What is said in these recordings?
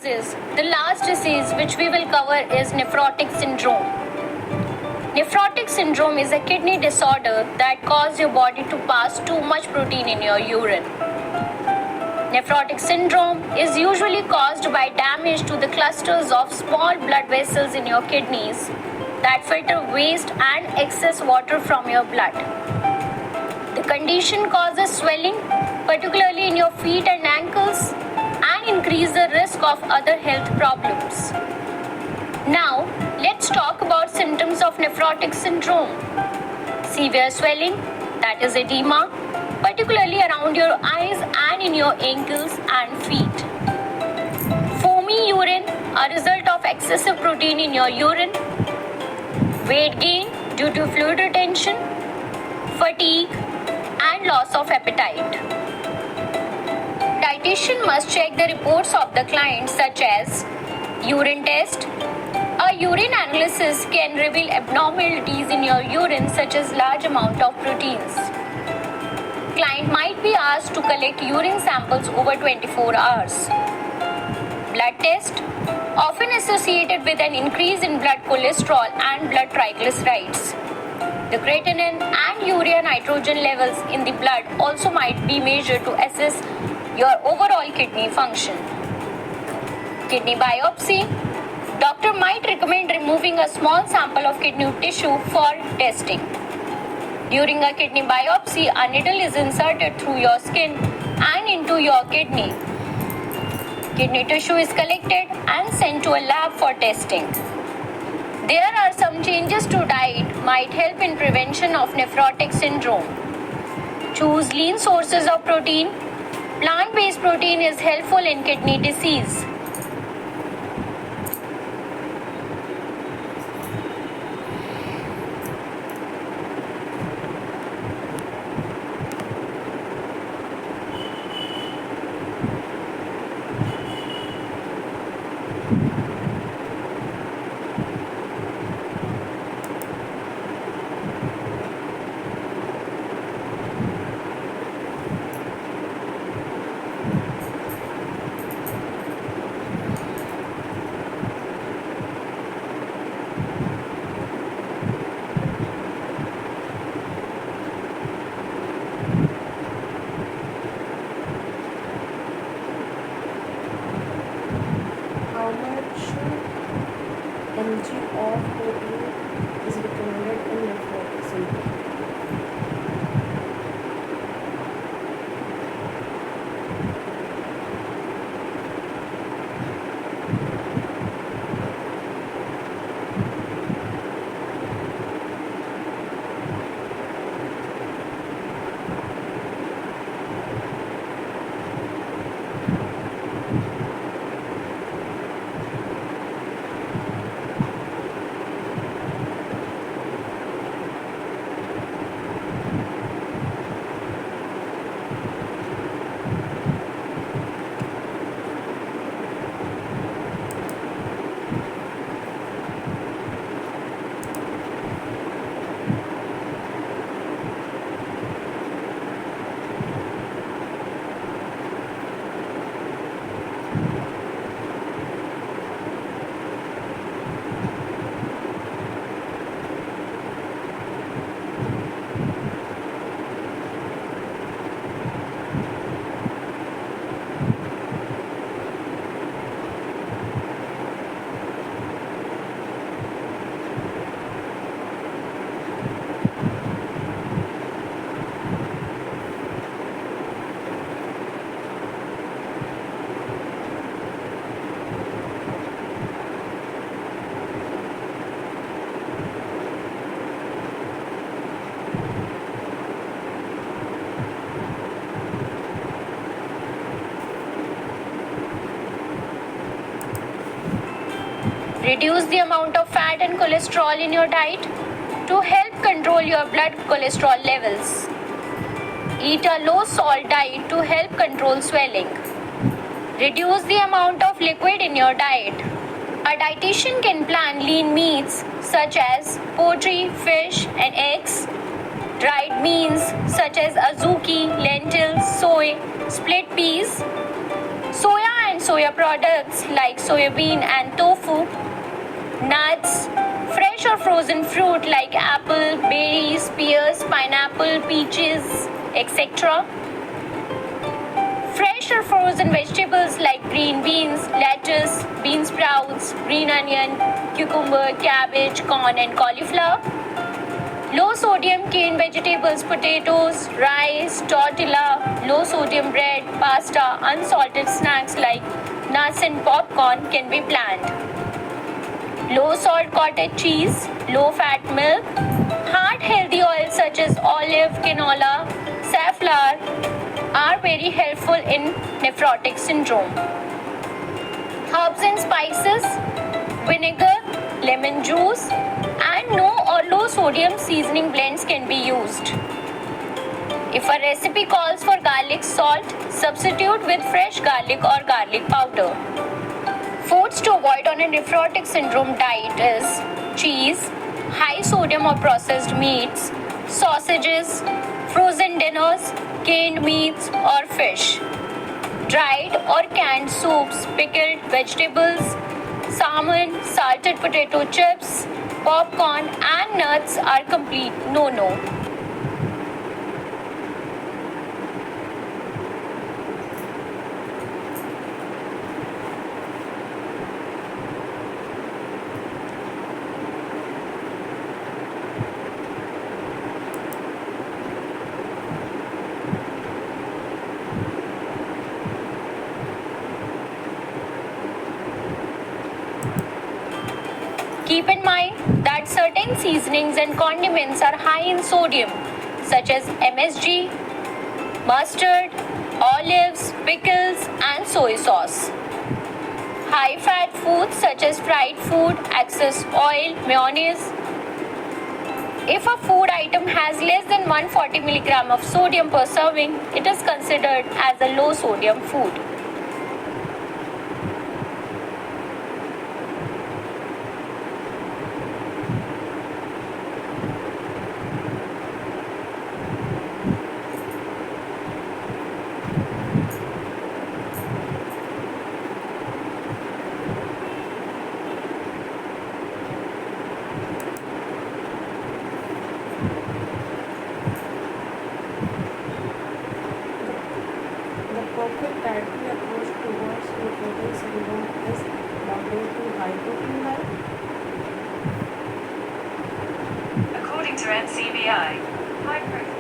The last disease which we will cover is nephrotic syndrome. Nephrotic syndrome is a kidney disorder that causes your body to pass too much protein in your urine. Nephrotic syndrome is usually caused by damage to the clusters of small blood vessels in your kidneys that filter waste and excess water from your blood. The condition causes swelling, particularly in your feet and ankles, and increase the risk of other health problems. Now, let's talk about symptoms of nephrotic syndrome. Severe swelling, that is edema, particularly around your eyes and in your ankles and feet. Foamy urine, a result of excessive protein in your urine. Weight gain due to fluid retention. Fatigue and loss of appetite. Dietitian must check the reports of the client such as urine test. A urine analysis can reveal abnormalities in your urine such as large amount of proteins. Client might be asked to collect urine samples over 24 hours. Blood test, often associated with an increase in blood cholesterol and blood triglycerides. The creatinine and urea nitrogen levels in the blood also might be measured to assess your overall kidney function. Kidney biopsy. Doctor might recommend removing a small sample of kidney tissue for testing. During a kidney biopsy, a needle is inserted through your skin and into your kidney. Kidney tissue is collected and sent to a lab for testing. There are some changes to diet might help in prevention of nephrotic syndrome. Choose lean sources of protein. Plant-based protein is helpful in kidney disease. How much mg of protein is recommended in nephrotic syndrome? Reduce the amount of fat and cholesterol in your diet to help control your blood cholesterol levels. Eat a low-salt diet to help control swelling. Reduce the amount of liquid in your diet. A dietitian can plan lean meats such as poultry, fish, and eggs. Dried meals such as azuki, lentils, soy, split peas. Soya and soya products like soybean and tofu, nuts, fresh or frozen fruit like apple, berries, pears, pineapple, peaches, etc. Fresh or frozen vegetables like green beans, lettuce, bean sprouts, green onion, cucumber, cabbage, corn and cauliflower. Low sodium canned vegetables, potatoes, rice, tortilla, low sodium bread, pasta, unsalted snacks like nuts and popcorn can be planned. Low salt cottage cheese, low fat milk, heart healthy oils such as olive, canola, safflower are very helpful in nephrotic syndrome. Herbs and spices, vinegar, lemon juice, and no or low sodium seasoning blends can be used. If a recipe calls for garlic salt, substitute with fresh garlic or garlic powder. Foods to avoid on a nephrotic syndrome diet is cheese, high sodium or processed meats, sausages, frozen dinners, canned meats or fish, dried or canned soups, pickled vegetables, salmon, salted potato chips, popcorn and nuts are complete no-no. Keep in mind that certain seasonings and condiments are high in sodium, such as MSG, mustard, olives, pickles, and soy sauce. High-fat foods such as fried food, excess oil, mayonnaise. If a food item has less than 140 mg of sodium per serving, it is considered as a low-sodium food. The perfect dietary approach towards nephrotic syndrome is moderate to high protein diet. According to NCBI, high protein.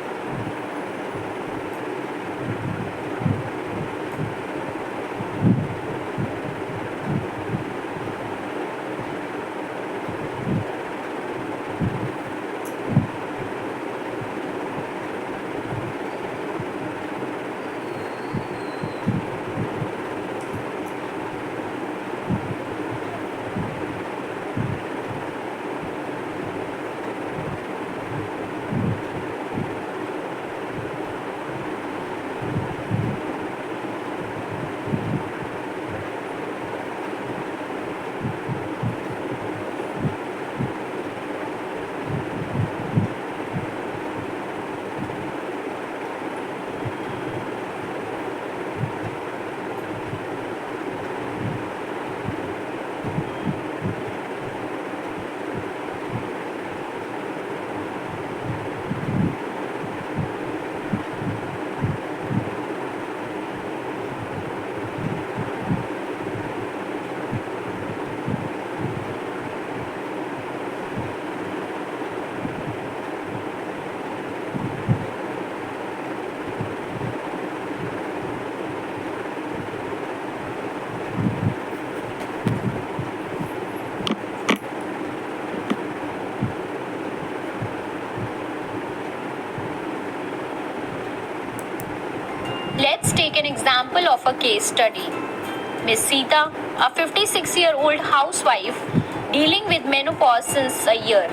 Let's take an example of a case study. Miss Sita, a 56-year-old housewife dealing with menopause since a year.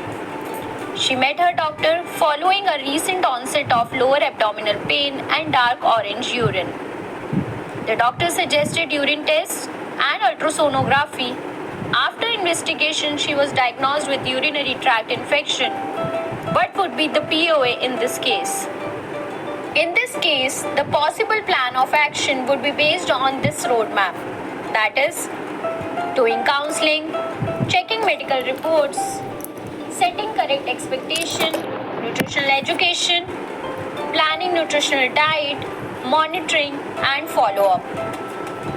She met her doctor following a recent onset of lower abdominal pain and dark orange urine. The doctor suggested urine tests and ultrasonography. After investigation, she was diagnosed with urinary tract infection. What would be the POA in this case? In this case, the possible plan of action would be based on this roadmap. That is, doing counseling, checking medical reports, setting correct expectation, nutritional education, planning nutritional diet, monitoring and follow-up.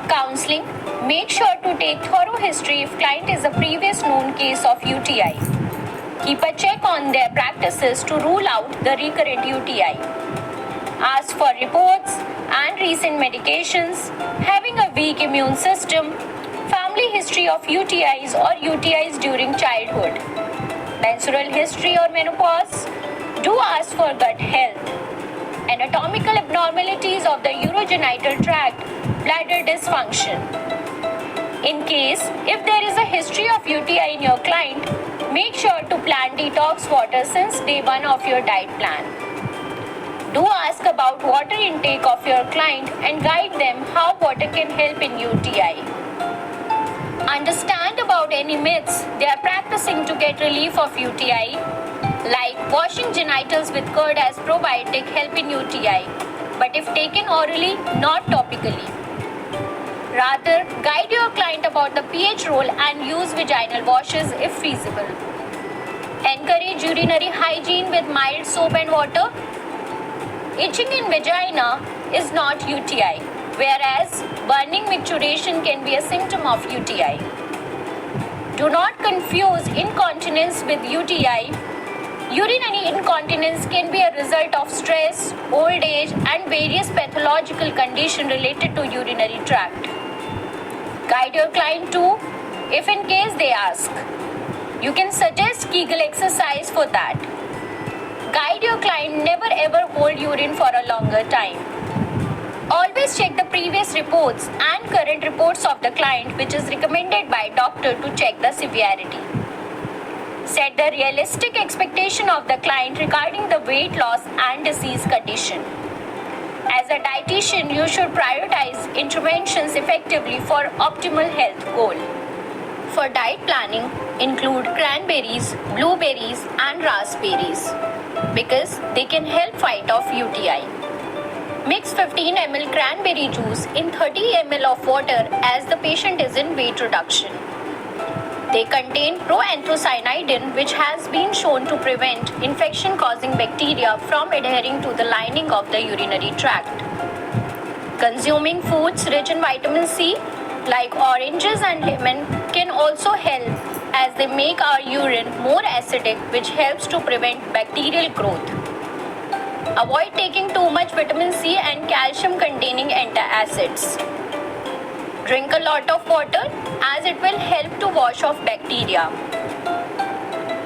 Counseling, make sure to take thorough history if client is a previous known case of UTI. Keep a check on their practices to rule out the recurrent UTI. Ask for reports and recent medications, having a weak immune system, family history of UTIs or UTIs during childhood, menstrual history or menopause. Do ask for gut health, anatomical abnormalities of the urogenital tract, bladder dysfunction. In case if there is a history of UTI in your client, make sure to plan detox water since day 1 of your diet plan. Do ask about water intake of your client and guide them how water can help in UTI. Understand about any myths they are practicing to get relief of UTI, like washing genitals with curd as probiotic help in UTI, but if taken orally, not topically. Rather, guide your client about the pH role and use vaginal washes if feasible. Encourage urinary hygiene with mild soap and water. Itching in vagina is not UTI, whereas burning micturition can be a symptom of UTI. Do not confuse incontinence with UTI. Urinary incontinence can be a result of stress, old age, and various pathological conditions related to urinary tract. Guide your client too, if in case they ask. You can suggest Kegel exercise for that. Guide your client never ever hold urine for a longer time. Always check the previous reports and current reports of the client, which is recommended by doctor to check the severity. Set the realistic expectation of the client regarding the weight loss and disease condition. As a dietitian, you should prioritize interventions effectively for optimal health goal. For diet planning, include cranberries, blueberries and raspberries because they can help fight off UTI. Mix 15 ml cranberry juice in 30 ml of water as the patient is in weight reduction. They contain proanthocyanidin, which has been shown to prevent infection-causing bacteria from adhering to the lining of the urinary tract. Consuming foods rich in vitamin C, like oranges and lemon, can also help as they make our urine more acidic, which helps to prevent bacterial growth. Avoid taking too much vitamin C and calcium-containing antacids. Drink a lot of water as it will help to wash off bacteria.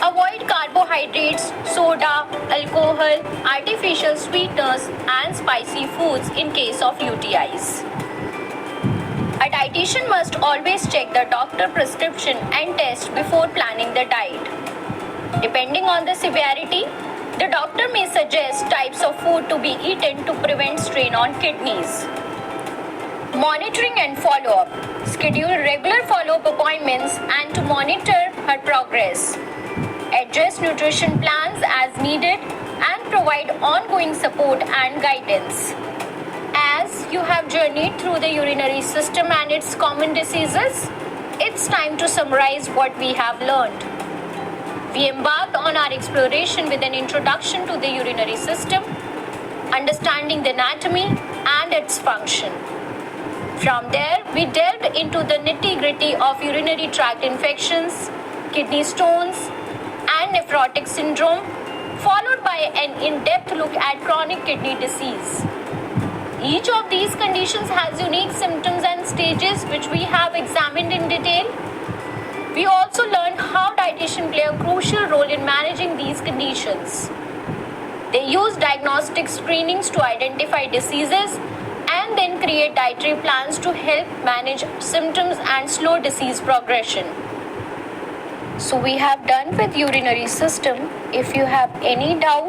Avoid carbohydrates, soda, alcohol, artificial sweeteners and spicy foods in case of UTIs. A dietitian must always check the doctor prescription and test before planning the diet. Depending on the severity, the doctor may suggest types of food to be eaten to prevent strain on kidneys. Monitoring and follow-up. Schedule regular follow-up appointments and to monitor her progress. Adjust nutrition plans as needed and provide ongoing support and guidance. As you have journeyed through the urinary system and its common diseases, it's time to summarize what we have learned. We embarked on our exploration with an introduction to the urinary system, understanding the anatomy and its function. From there, we delved into the nitty-gritty of urinary tract infections, kidney stones, and nephrotic syndrome, followed by an in-depth look at chronic kidney disease. Each of these conditions has unique symptoms and stages which we have examined in detail. We also learned how dietitians play a crucial role in managing these conditions. They use diagnostic screenings to identify diseases and then create dietary plans to help manage symptoms and slow disease progression. So we have done with urinary system. If you have any doubt,